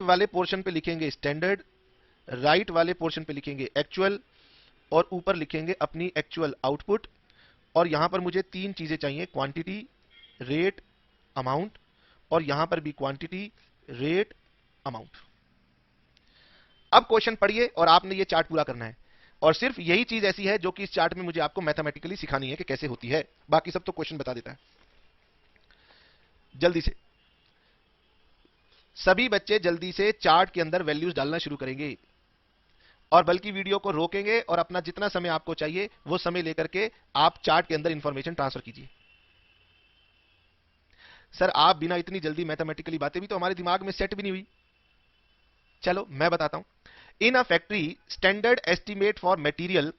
वाले पोर्शन पे लिखेंगे स्टैंडर्ड, राइट वाले पोर्शन पे लिखेंगे एक्चुअल, और ऊपर लिखेंगे अपनी एक्चुअल आउटपुट। और यहां पर मुझे तीन चीजें चाहिए, क्वांटिटी, रेट, अमाउंट, और यहां पर भी क्वांटिटी, रेट, अमाउंट। अब क्वेश्चन पढ़िए और आपने ये चार्ट पूरा करना है, और सिर्फ यही चीज ऐसी है जो कि इस चार्ट में मुझे आपको मैथमेटिकली सिखानी है कि कैसे होती है, बाकी सब तो क्वेश्चन बता देता है। जल्दी से सभी बच्चे जल्दी से चार्ट के अंदर वैल्यूज डालना शुरू करेंगे, और बल्कि वीडियो को रोकेंगे और अपना जितना समय आपको चाहिए वो समय लेकर के आप चार्ट के अंदर इंफॉर्मेशन ट्रांसफर कीजिए। सर आप बिना इतनी जल्दी मैथमेटिकली बातें भी तो हमारे दिमाग में सेट भी नहीं हुई। चलो मैं बताता हूं। In a factory standard estimate for material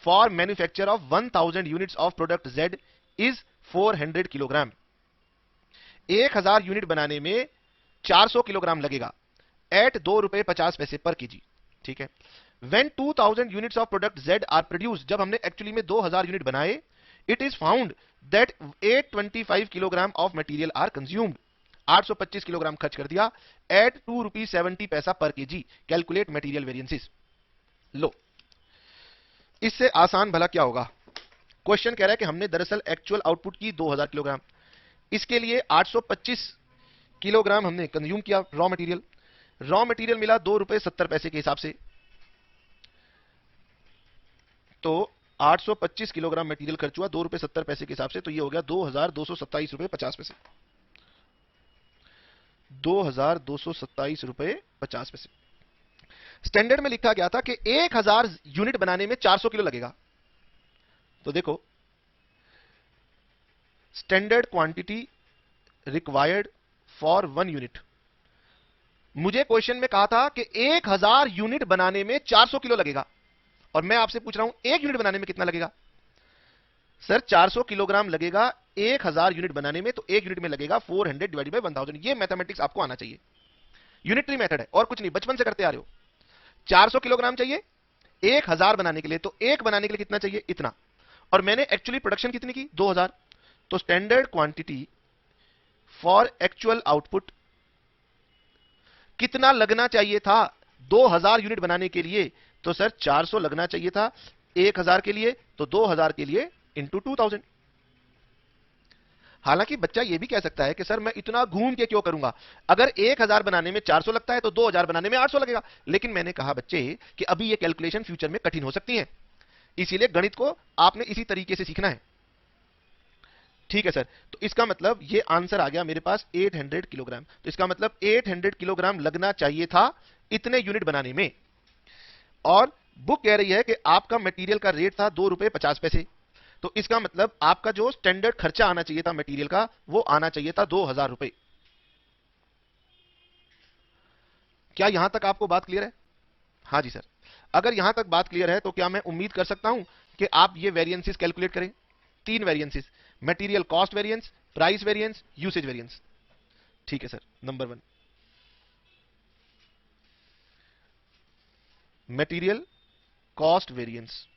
for manufacture of 1000 units of product Z is 400 kilogram. 1000 unit बनाने में 400 किलोग्राम लगेगा एट ₹2.50 पर केजी। ठीक है। When 2000 units of product Z are produced, जब हमने एक्चुअली में 2000 यूनिट बनाए, it is found that 825 kilogram of material are consumed. 825 kilogram खर्च कर दिया at ₹2.70 per KG. Calculate material variances. लो, इससे आसान भला क्या होगा। क्वेश्चन कह रहा है कि हमने दरअसल एक्चुअल आउटपुट की 2000 किलोग्राम, इसके लिए 825 किलोग्राम हमने कंज्यूम किया रॉ मटेरियल। रॉ मटेरियल मिला ₹2.70 के हिसाब से, तो 825 किलोग्राम मटेरियल खर्च हुआ ₹2.70 के हिसाब से, तो ये हो गया ₹2227.50। ₹2227.50। स्टैंडर्ड में लिखा गया था कि 1000 यूनिट बनाने में 400 किलो लगेगा। तो देखो, standard quantity required for 1 unit. मुझे क्वेश्चन में कहा था कि 1000 यूनिट बनाने में 400 किलो लगेगा, और मैं आपसे पूछ रहा हूं एक यूनिट बनाने में कितना लगेगा। सर 400 किलोग्राम लगेगा 1000 यूनिट बनाने में, तो एक यूनिट में लगेगा 400 डिवाइडेड बाय 1000। ये मैथमेटिक्स आपको आना चाहिए, यूनिटरी मेथड है और कुछ नहीं, बचपन से करते आ रहे हो। 400 किलोग्राम चाहिए 1000 बनाने के लिए, तो एक बनाने के लिए कितना चाहिए, इतना। और मैंने एक्चुअली प्रोडक्शन कितनी की, 2000। तो standard quantity for actual output कितना लगना चाहिए था 2000 यूनिट बनाने के लिए। तो सर 400 लगना चाहिए था 1000 के लिए, तो 2000 के लिए इंटू 2000। हालांकि बच्चा यह भी कह सकता है कि सर मैं इतना घूम के क्यों करूंगा, अगर 1000 बनाने में 400 लगता है तो 2000 बनाने में 800 लगेगा। लेकिन मैंने कहा बच्चे कि अभी ये कैलकुलेशन फ्यूचर में कठिन हो सकती है, इसीलिए गणित को आपने इसी तरीके से सीखना है। ठीक है सर, तो इसका मतलब ये आंसर आ गया मेरे पास 800 किलोग्राम। तो इसका मतलब 800 किलोग्राम लगना चाहिए था इतने यूनिट बनाने में। और बुक कह रही है कि आपका मटेरियल का रेट था ₹2.50। तो इसका मतलब आपका जो स्टैंडर्ड खर्चा आना चाहिए था मटेरियल का, वो आना चाहिए था ₹2000। क्या यहां तक आपको बात क्लियर है? हाँ जी सर। अगर यहां तक बात क्लियर है तो क्या मैं उम्मीद कर सकता हूं कि आप ये वेरिएंसेस कैलकुलेट करें। तीन variances, material cost variance, price variance, usage variance. ठीक है sir. Number 1, material cost variance.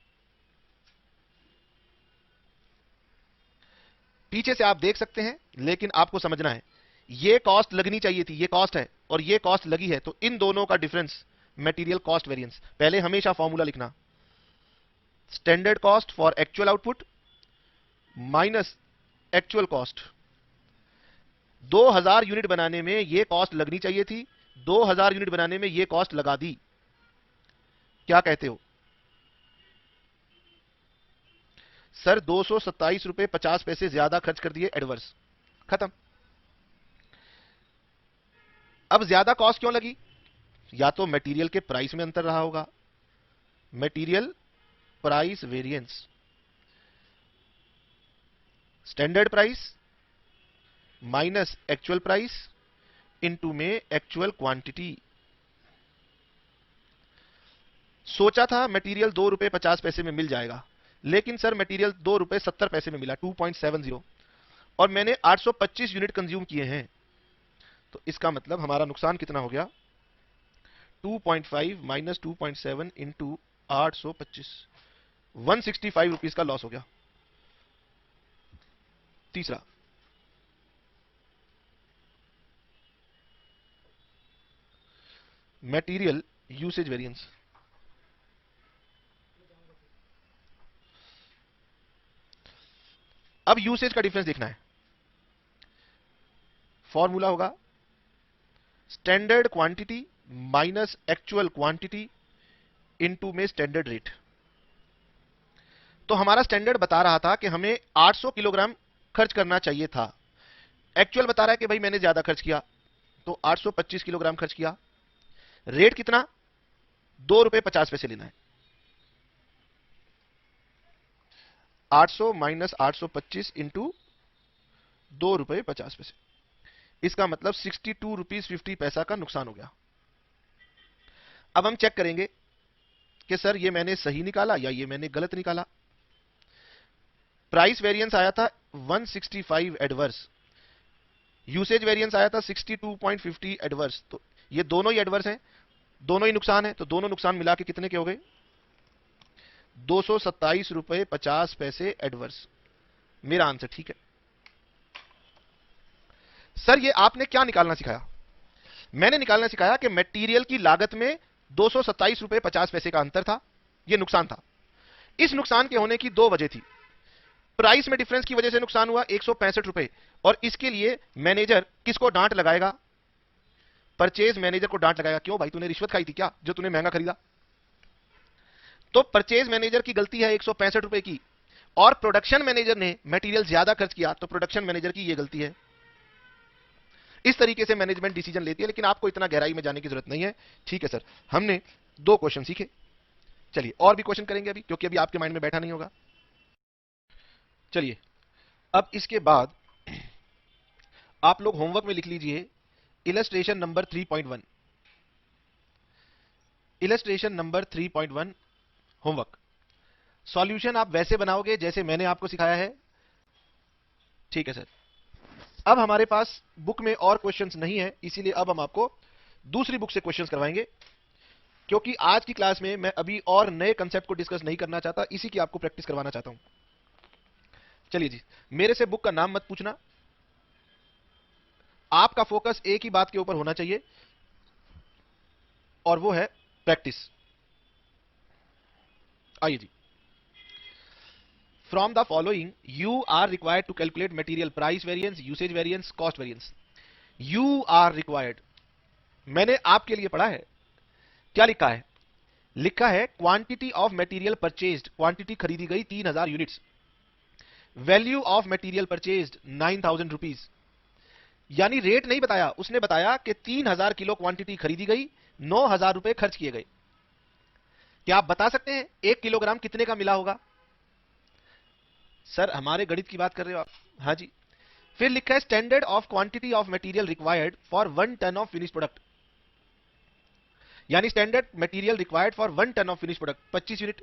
पीछे से आप देख सकते हैं, लेकिन आपको समझना है, ये कॉस्ट लगनी चाहिए थी, ये कॉस्ट है, और ये कॉस्ट लगी है, तो इन दोनों का डिफरेंस मटेरियल कॉस्ट वेरिएंस। पहले हमेशा फॉर्मूला लिखना, standard cost for actual output minus actual cost. 2000 unit बनाने में ये कॉस्ट लगनी चाहिए थी, 2000 यूनिट बनाने में ये कॉस्ट लगा दी। क्या कहते हो सर? ₹227.50 ज्यादा खर्च कर दिए, एडवर्स, खत्म। अब ज्यादा कॉस्ट क्यों लगी? या तो मटेरियल के प्राइस में अंतर रहा होगा, material price variance, standard price minus actual price into में एक्चुअल क्वांटिटी। सोचा था मटेरियल ₹2.50 में मिल जाएगा, लेकिन सर मटेरियल ₹2.70 में मिला, 2.70, और मैंने 825 यूनिट कंज्यूम किए हैं। तो इसका मतलब हमारा नुकसान कितना हो गया, 2.5 माइनस 2.7 इंटू 825, ₹165 का लॉस हो गया। तीसरा, मटेरियल यूसेज वेरिएंस। अब यूसेज का डिफरेंस देखना है। फॉर्मूला होगा standard quantity minus actual quantity into में स्टैंडर्ड रेट। तो हमारा स्टैंडर्ड बता रहा था कि हमें 800 किलोग्राम खर्च करना चाहिए था। एक्चुअल बता रहा है कि भाई मैंने ज्यादा खर्च किया, तो 825 किलोग्राम खर्च किया। रेट कितना? 2 रुपए 50 पैसे लेना है। 800 माइनस 825 इंटू 2 रुपए 50 पैसे, इसका मतलब 62 रुपीज 50 पैसा का नुकसान हो गया। अब हम चेक करेंगे कि सर ये मैंने सही निकाला या ये मैंने गलत निकाला। प्राइस वेरिएंस आया था 165 एडवर्स, यूसेज वेरिएंस आया था 62.50 एडवर्स। तो ये दोनों ही एडवर्स हैं, दोनों ही नुकसान है, तो दोनों नुकसान मिला के कितने के हो गए? 227 रुपए 50 पैसे एडवर्स। मेरा आंसर ठीक है। सर ये आपने क्या निकालना सिखाया? मैंने निकालना सिखाया कि मटेरियल की लागत में 227 रुपए 50 पैसे का अंतर था, यह नुकसान था। इस नुकसान के होने की दो वजह थी। प्राइस में डिफरेंस की वजह से नुकसान हुआ 165 रुपए, और इसके लिए मैनेजर किसको डांट लगाएगा? परचेज मैनेजर को डांट लगाएगा। क्यों भाई, तूने रिश्वत खाई थी क्या जो तूने महंगा खरीदा? तो परचेज मैनेजर की गलती है 165 रुपए की, और प्रोडक्शन मैनेजर ने मटेरियल ज्यादा खर्च किया, तो प्रोडक्शन मैनेजर की यह गलती है। इस तरीके से मैनेजमेंट डिसीजन लेती है, लेकिन आपको इतना गहराई में जाने की जरूरत नहीं है। ठीक है सर, हमने 2 क्वेश्चन सीखे। चलिए और भी क्वेश्चन करेंगे अभी, क्योंकि अभी आपके माइंड में बैठा नहीं होगा। चलिए अब इसके बाद आप लोग होमवर्क में लिख लीजिए illustration number 3.1। Illustration number 3.1 homework. Solution आप वैसे बनाओगे जैसे मैंने आपको सिखाया है। ठीक है सर। अब हमारे पास बुक में और क्वेश्चंस नहीं है, इसीलिए अब हम आपको दूसरी बुक से क्वेश्चंस करवाएंगे, क्योंकि आज की क्लास में मैं अभी और नए कंसेप्ट को डिस्कस नहीं करना चाहता, इसी की आपको प्रैक्टिस करवाना चाहता हूं। चलिए जी, मेरे से बुक का नाम मत पूछना, आपका फोकस एक ही बात के ऊपर होना चाहिए, और वो है प्रैक्टिस। आइए जी। From the following you are required to calculate material price variance, usage variance, cost variance. You are required, मैंने आपके लिए पढ़ा है। क्या लिखा है? लिखा है quantity of material purchased, quantity खरीदी गई 3000 units. Value of material purchased 9000 rupees. यानी रेट नहीं बताया, उसने बताया कि 3000 किलो क्वांटिटी खरीदी गई, 9000 रुपए खर्च किए गए। क्या आप बता सकते हैं 1 किलोग्राम कितने का मिला होगा? सर हमारे गणित की बात कर रहे हो आप? हाँ जी। फिर लिखा है standard of quantity of material required for 1 ton of finish product, यानी standard material required for 1 ton of finish product 25 unit.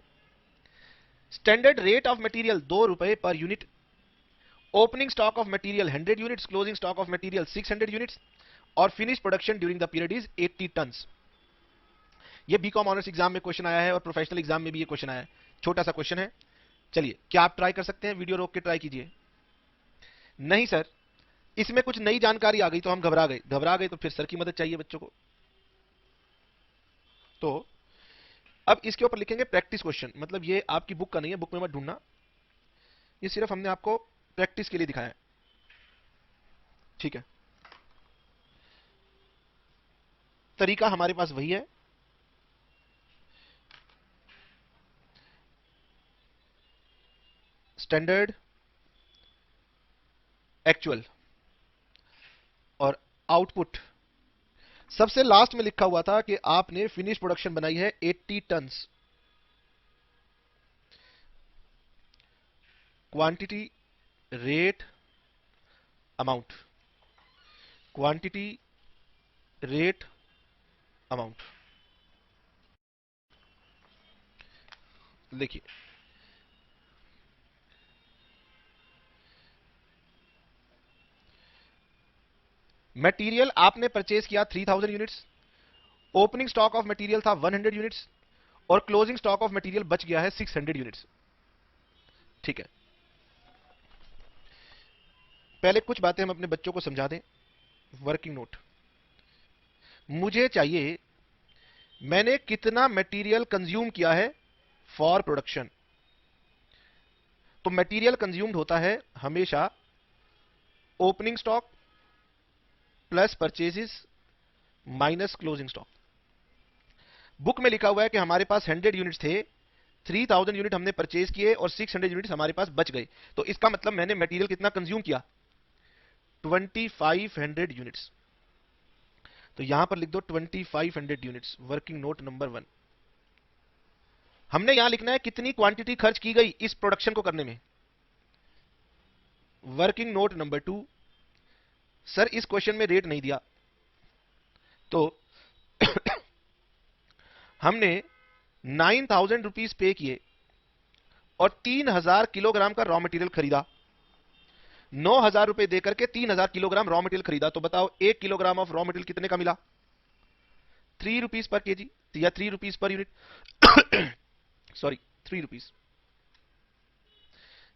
Standard rate of material 2 रुपए per unit. Opening stock of material 100 units, closing stock of material 600 units, और finish production during the period is 80 tons. ये BCom honours exam में question आया है, और professional exam में भी ये क्वेश्चन आया है। छोटा सा क्वेश्चन है। चलिए, क्या आप ट्राई कर सकते हैं? वीडियो रोक के ट्राई कीजिए। नहीं सर, इसमें कुछ नई जानकारी आ गई तो हम घबरा गए। घबरा गए तो फिर सर की मदद चाहिए बच्चों को। तो अब इसके ऊपर लिखेंगे प्रैक्टिस क्वेश्चन, मतलब ये आपकी बुक का नहीं है, बुक में मत ढूंढना, ये सिर्फ हमने आपको प्रैक्टिस के लिए दिखाया है। ठीक है, तरीका हमारे पास वही है। स्टैंडर्ड, एक्चुअल और आउटपुट। सबसे लास्ट में लिखा हुआ था कि आपने फिनिश प्रोडक्शन बनाई है 80 tons. Quantity, rate, amount, quantity, rate, amount. देखिए, मटेरियल आपने परचेज किया 3000 units, opening stock of material था 100 यूनिट्स, और क्लोजिंग स्टॉक ऑफ मटेरियल बच गया है 600 यूनिट्स। ठीक है, पहले कुछ बातें हम अपने बच्चों को समझा दें। वर्किंग नोट, मुझे चाहिए मैंने कितना मटेरियल कंज्यूम किया है फॉर प्रोडक्शन। तो मटेरियल कंज्यूम्ड होता है हमेशा opening stock plus purchases minus closing stock. Book में लिखा हुआ है कि हमारे पास 100 यूनिट्स थे, 3000 यूनिट हमने परचेज किए और 600 यूनिट्स हमारे पास बच गए। तो इसका मतलब मैंने मटेरियल कितना कंज्यूम किया, 2500 यूनिट्स। तो यहां पर लिख दो 2500 यूनिट्स, वर्किंग नोट नंबर 1। हमने यहां लिखना है कितनी क्वांटिटी खर्च की गई इस प्रोडक्शन को करने में, वर्किंग नोट नंबर 2। सर इस क्वेश्चन में रेट नहीं दिया, तो हमने 9000 रुपीज पे किए और 3000 किलोग्राम का रॉ मटेरियल खरीदा। 9000 रुपए देकर के 3000 किलोग्राम रॉ मटेरियल खरीदा। तो बताओ 1 किलोग्राम ऑफ रॉ मटेरियल कितने का मिला, 3 रुपीज पर केजी या 3 rupees per unit sorry 3 rupees.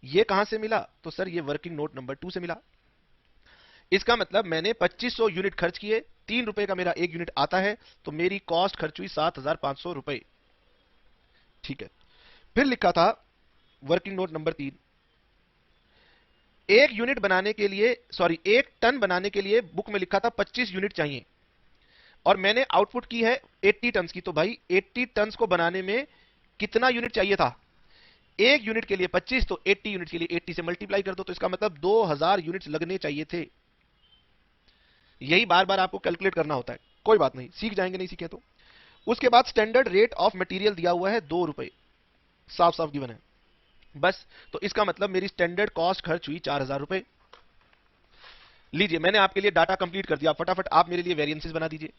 ये कहां से मिला, तो सर ये वर्किंग नोट नंबर 2 से मिला। इसका मतलब मैंने 2500 यूनिट खर्च किए, 3 रुपए का मेरा एक यूनिट आता है, तो मेरी कॉस्ट खर्च हुई 7500 रुपए। ठीक है, फिर लिखा था वर्किंग नोट नंबर 3, एक यूनिट बनाने के लिए सॉरी 1 टन बनाने के लिए बुक में लिखा था 25 यूनिट चाहिए और मैंने आउटपुट की है 80 टन की। तो भाई 80 टन को बनाने में कितना यूनिट चाहिए था, एक यूनिट के लिए 25, तो 80 यूनिट के लिए 80 से मल्टीप्लाई कर दो, तो इसका मतलब 2000 यूनिट्स लगने चाहिए थे। यही बार बार आपको कैलकुलेट करना होता है, कोई बात नहीं, सीख जाएंगे, नहीं सीखे तो। उसके बाद स्टैंडर्ड रेट ऑफ मटेरियल दिया हुआ है 2 रुपए, साफ साफ गिवन है बस। तो इसका मतलब मेरी स्टैंडर्ड कॉस्ट खर्च हुई 4000 रुपए। लीजिए मैंने आपके लिए डाटा कंप्लीट कर दिया, फटाफट आप मेरे लिए वेरिएंसेस बना दीजिए।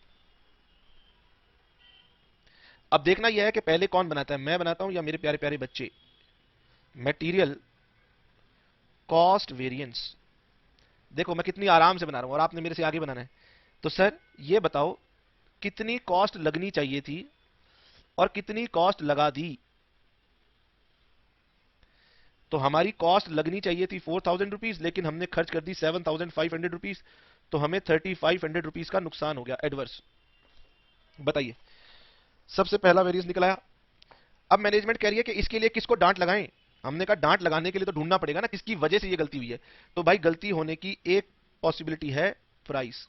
अब देखना यह है कि पहले कौन बनाता है, मैं बनाता हूं या मेरे प्यारे प्यारे बच्चे। मटेरियल कॉस्ट वेरिएंस, देखो मैं कितनी आराम से बना रहा हूं और आपने मेरे से आगे बनाना है। तो सर ये बताओ कितनी कॉस्ट लगनी चाहिए थी और कितनी कॉस्ट लगा दी। तो हमारी कॉस्ट लगनी चाहिए थी 4000 रुपीज, लेकिन हमने खर्च कर दी 7500 रुपीज, तो हमें 3500 रुपीज का नुकसान हो गया एडवर्स। बताइए, सबसे पहला वेरिएंस निकल आया। अब मैनेजमेंट कह रही है कि इसके लिए किसको डांट लगाएं। हमने कहा डांट लगाने के लिए तो ढूंढना पड़ेगा ना किसकी वजह से ये गलती हुई है। तो भाई गलती होने की एक पॉसिबिलिटी है प्राइस,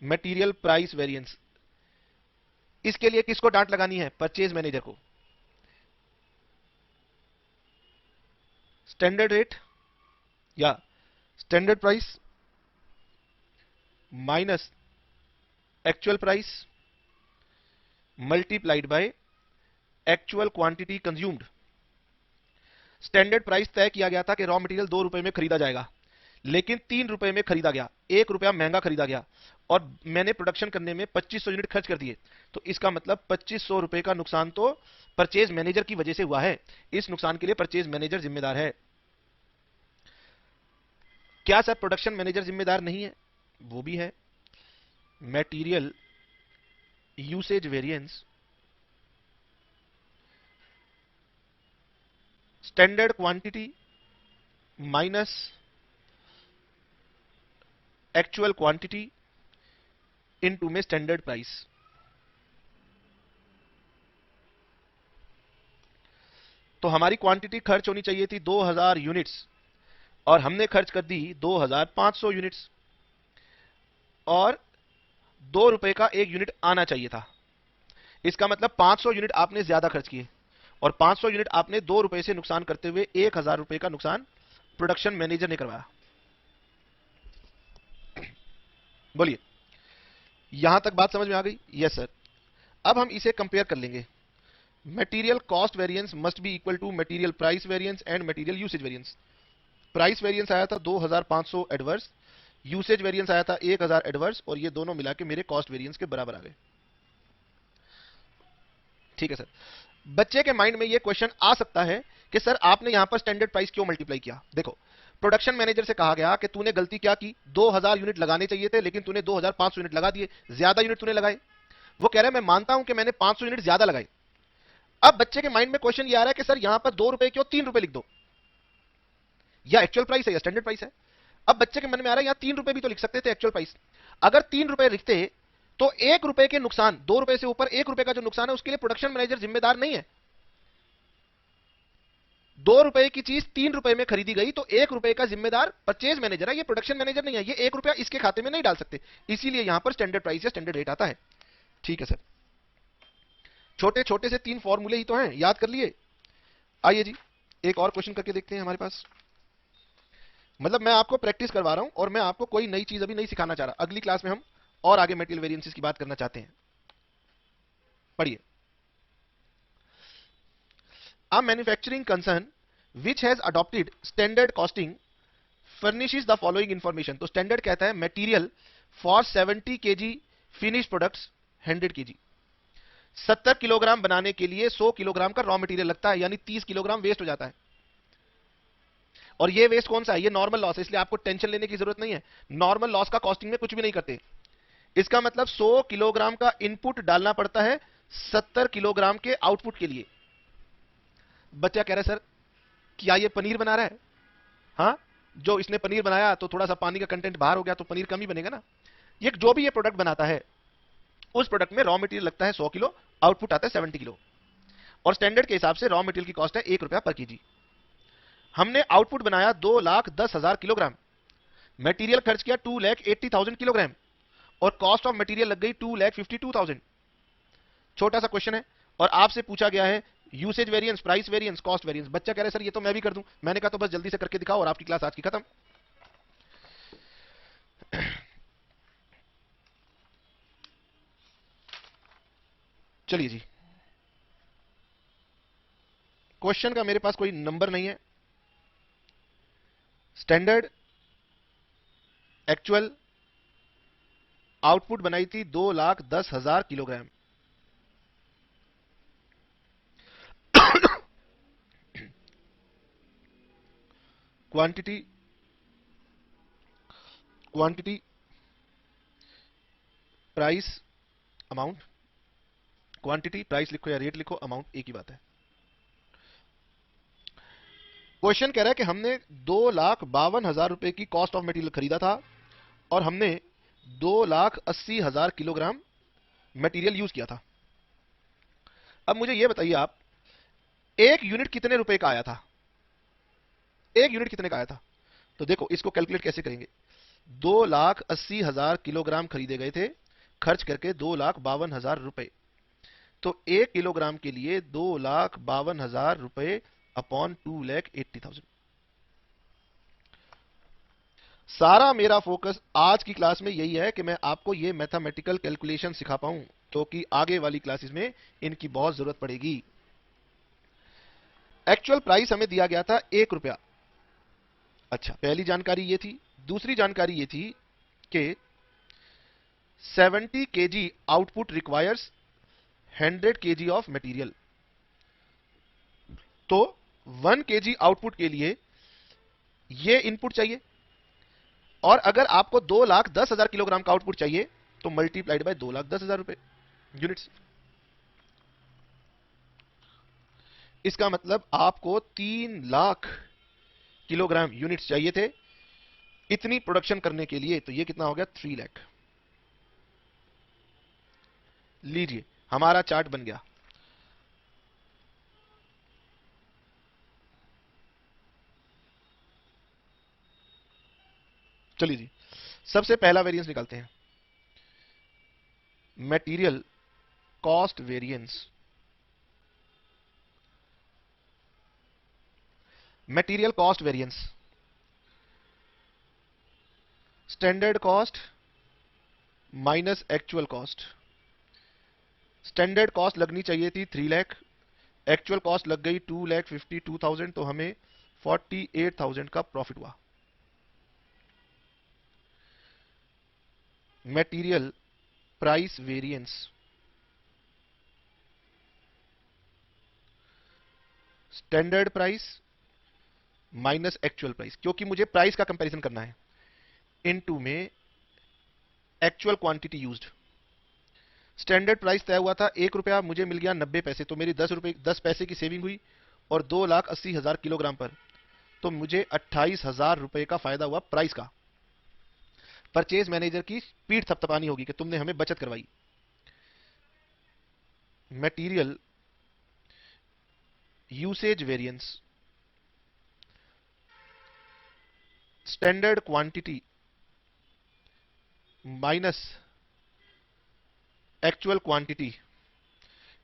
मटेरियल प्राइस वेरिएंस। इसके लिए किसको डांट लगानी है, परचेज मैनेजर को। स्टैंडर्ड रेट या standard price minus actual price multiplied by actual quantity consumed. Standard price तय किया गया था कि रॉ मटेरियल 2 रुपए में खरीदा जाएगा, लेकिन 3 रुपए में खरीदा गया, 1 रुपया महंगा खरीदा गया और मैंने प्रोडक्शन करने में 2500 यूनिट खर्च कर दिए। तो इसका मतलब 2500 रुपए का नुकसान तो परचेज मैनेजर की वजह से हुआ है। इस नुकसान के लिए परचेज मैनेजर जिम्मेदार है। क्या सर प्रोडक्शन मैनेजर जिम्मेदार नहीं है, वो भी है। Material usage variance standard quantity minus actual quantity into में स्टैंडर्ड प्राइस। तो हमारी क्वांटिटी खर्च होनी चाहिए थी 2000 यूनिट्स और हमने खर्च कर दी 2500 यूनिट्स और 2 रुपए का एक यूनिट आना चाहिए था। इसका मतलब 500 यूनिट आपने ज्यादा खर्च किए और 500 यूनिट आपने 2 रुपए से नुकसान करते हुए 1000 रुपए का नुकसान प्रोडक्शन मैनेजर ने करवाया। बोलिए, यहां तक बात समझ में आ गई? Yes sir. अब हम इसे कंपेयर कर लेंगे। Material cost variance must be equal to material price variance and material usage variance. Price variance आया था 2500 एडवर्स, यूसेज वेरिएंस आया था 1000 एडवर्स, और ये दोनों मिला के मेरे कॉस्ट वेरिएंस के बराबर आ गए। ठीक है सर। बच्चे के माइंड में ये क्वेश्चन आ सकता है कि सर आपने यहां पर स्टैंडर्ड प्राइस क्यों मल्टीप्लाई किया। देखो, प्रोडक्शन मैनेजर से कहा गया कि तूने गलती क्या की, 2000 यूनिट लगाने चाहिए थे लेकिन तूने 2500 यूनिट लगा दिए, ज्यादा यूनिट तूने लगाए। वो कह रहा है मैं मानता हूं कि मैंने 500 यूनिट ज्यादा लगाए। अब बच्चे के माइंड में क्वेश्चन ये आ रहा है कि सर यहां पर 2 रुपए क्यों, 3 रुपए लिख दो, या एक्चुअल प्राइस है या स्टैंडर्ड प्राइस है। अब बच्चे के मन में आ रहा है यहां 3 रुपए भी तो लिख सकते थे एक्चुअल प्राइस। अगर 3 रुपए लिखते तो 1 रुपए के नुकसान, 2 रुपए से ऊपर 1 रुपए का जो नुकसान है उसके लिए प्रोडक्शन मैनेजर जिम्मेदार नहीं है। 2 रुपए की चीज 3 रुपए में खरीदी गई तो 1 रुपए का जिम्मेदार परचेज मैनेजर है, ये प्रोडक्शन मैनेजर नहीं है। ये 1 रुपया इसके खाते में नहीं डाल सकते, इसीलिए यहां पर स्टैंडर्ड प्राइस या स्टैंडर्ड रेट आता है। ठीक है सर, छोटे छोटे से 3 फॉर्मूले ही तो हैं, याद कर लिए। आइए जी एक और क्वेश्चन करके देखते हैं हमारे पास। मतलब मैं आपको प्रैक्टिस करवा रहा हूं और मैं आपको कोई नई चीज अभी नहीं सिखाना चाह रहा। अगली क्लास में हम और आगे मटेरियल वेरिएंसेस की बात करना चाहते हैं। पढ़िए। A manufacturing concern which has adopted standard costing furnishes the following information। तो स्टैंडर्ड कहता है material for 70 kg finish products 100 kg। 70 kilogram बनाने के लिए 100 किलोग्राम का रॉ मटेरियल लगता है, यानी 30 किलोग्राम वेस्ट हो जाता है। और ये वेस्ट कौन सा है? ये नॉर्मल लॉस है, इसलिए आपको टेंशन लेने की जरूरत नहीं है। नॉर्मल लॉस का कॉस्टिंग में कुछ भी नहीं करते। इसका मतलब 100 किलोग्राम का इनपुट डालना पड़ता है 70 किलोग्राम के आउटपुट के लिए। बच्चा कह रहा है सर क्या ये पनीर बना रहा है? हाँ, जो इसने पनीर बनाया तो थोड़ा सा पानी का कंटेंट बाहर हो गया तो पनीर कम ही बनेगा ना। ये जो भी ये प्रोडक्ट बनाता है उस प्रोडक्ट में रॉ मटेरियल लगता है 100 किलो, आउटपुट आता है 70 किलो। और स्टैंडर्ड के हिसाब से रॉ मटेरियल की कॉस्ट है 1 रुपया पर केजी। हमने आउटपुट बनाया 2,10,000 किलोग्राम, मटेरियल खर्च किया 2,80,000 किलोग्राम और कॉस्ट ऑफ मटेरियल लग गई 2,52,000। छोटा सा क्वेश्चन है और आपसे पूछा गया है usage variance, price variance, cost variance. बच्चा कह रहा है सर ये तो मैं भी कर दूं। मैंने कहा तो बस जल्दी से करके दिखाओ और आपकी क्लास आज की खत्म। चलिए जी, क्वेश्चन का मेरे पास कोई नंबर नहीं है। स्टैंडर्ड एक्चुअल आउटपुट बनाई थी 2,10,000 kilogram. Quantity price amount, quantity price लिखो या रेट लिखो, अमाउंट एक ही बात है। क्वेश्चन कह रहा है कि हमने 2,52,000 रुपए की कॉस्ट ऑफ मटेरियल खरीदा था और हमने 2,80,000 किलोग्राम मटेरियल यूज किया था। अब मुझे यह बताइए आप, एक यूनिट कितने रुपए का आया था? एक यूनिट कितने का आया था? तो देखो इसको कैलकुलेट कैसे करेंगे। 2,80,000 किलोग्राम खरीदे गए थे, खर्च करके 2,52,000 रुपए। तो 1 किलोग्राम के लिए 2,52,000 रुपए अपॉन 2,80,000। सारा मेरा फोकस आज की क्लास में यही है कि मैं आपको ये मैथमेटिकल कैलकुलेशन सिखा पाऊं, क्योंकि आगे वाली क्लासेस में इनकी बहुत जरूरत पड़ेगी। एक्चुअल प्राइस हमें दिया गया था 1 रुपया। अच्छा, पहली जानकारी ये थी। दूसरी जानकारी ये थी कि 70 kg output requires 100 kg of material. तो 1 kg आउटपुट के लिए ये इनपुट चाहिए, और अगर आपको 2,10,000 किलोग्राम का आउटपुट चाहिए तो मल्टीप्लाइड बाय 2,10,000 रुपए यूनिट्स। इसका मतलब आपको 3 लाख किलोग्राम यूनिट्स चाहिए थे इतनी प्रोडक्शन करने के लिए। तो ये कितना हो गया? 3 लाख। लीजिए हमारा चार्ट बन गया। चलिए जी, सबसे पहला वेरिएंस निकालते हैं, material cost variance. Material cost variance, standard cost minus actual cost. Standard cost लगनी चाहिए थी 3 लाख, एक्चुअल कॉस्ट लग गई 2,52,000, तो हमें 48,000 का प्रॉफिट हुआ। Material price variance, standard price minus actual price, क्योंकि मुझे प्राइस का कंपैरिजन करना है, इनटू में actual quantity used. Standard price तय हुआ था 1 रुपया, मुझे मिल गया 90 पैसे, तो मेरी 10 पैसे की सेविंग हुई। और 2,80,000 किलोग्राम पर तो मुझे 28,000 रुपए का फायदा हुआ प्राइस का। परचेज मैनेजर की पीठ थपथपानी होगी कि तुमने हमें बचत करवाई। Material usage variance, standard quantity minus actual quantity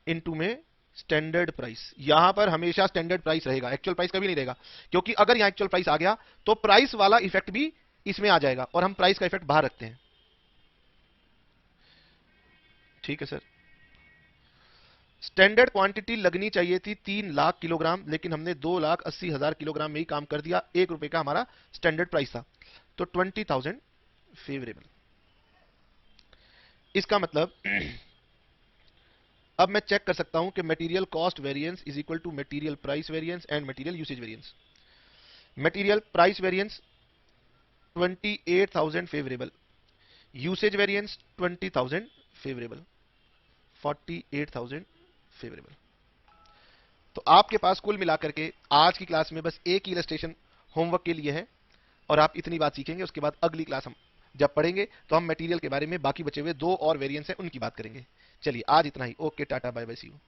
into में स्टैंडर्ड प्राइस। यहां पर हमेशा स्टैंडर्ड प्राइस रहेगा, एक्चुअल प्राइस कभी नहीं रहेगा, क्योंकि अगर यहां एक्चुअल प्राइस आ गया तो प्राइस वाला इफेक्ट भी इसमें आ जाएगा और हम प्राइस का इफेक्ट बाहर रखते हैं। ठीक है सर। स्टैंडर्ड क्वांटिटी लगनी चाहिए थी 3 लाख किलोग्राम, लेकिन हमने 2,80,000 किलोग्राम में ही काम कर दिया। ₹1 का हमारा स्टैंडर्ड प्राइस था, तो 20,000 फेवरेबल। इसका मतलब अब मैं चेक कर सकता हूं कि material cost variance is equal to material price variance and material usage variance. Material price variance 28,000 favourable, usage variance 20,000 favourable, 48,000 favourable. तो आपके पास कुल मिलाकर के आज की क्लास में बस एक ही इलस्ट्रेशन होमवर्क के लिए है और आप इतनी बात सीखेंगे। उसके बाद अगली क्लास हम जब पढ़ेंगे तो हम मटेरियल के बारे में बाकी बचे हुए 2 और वेरिएंट्स हैं उनकी बात करेंगे। चलिए आज इतना ही। Okay, tata, bye bye, see you.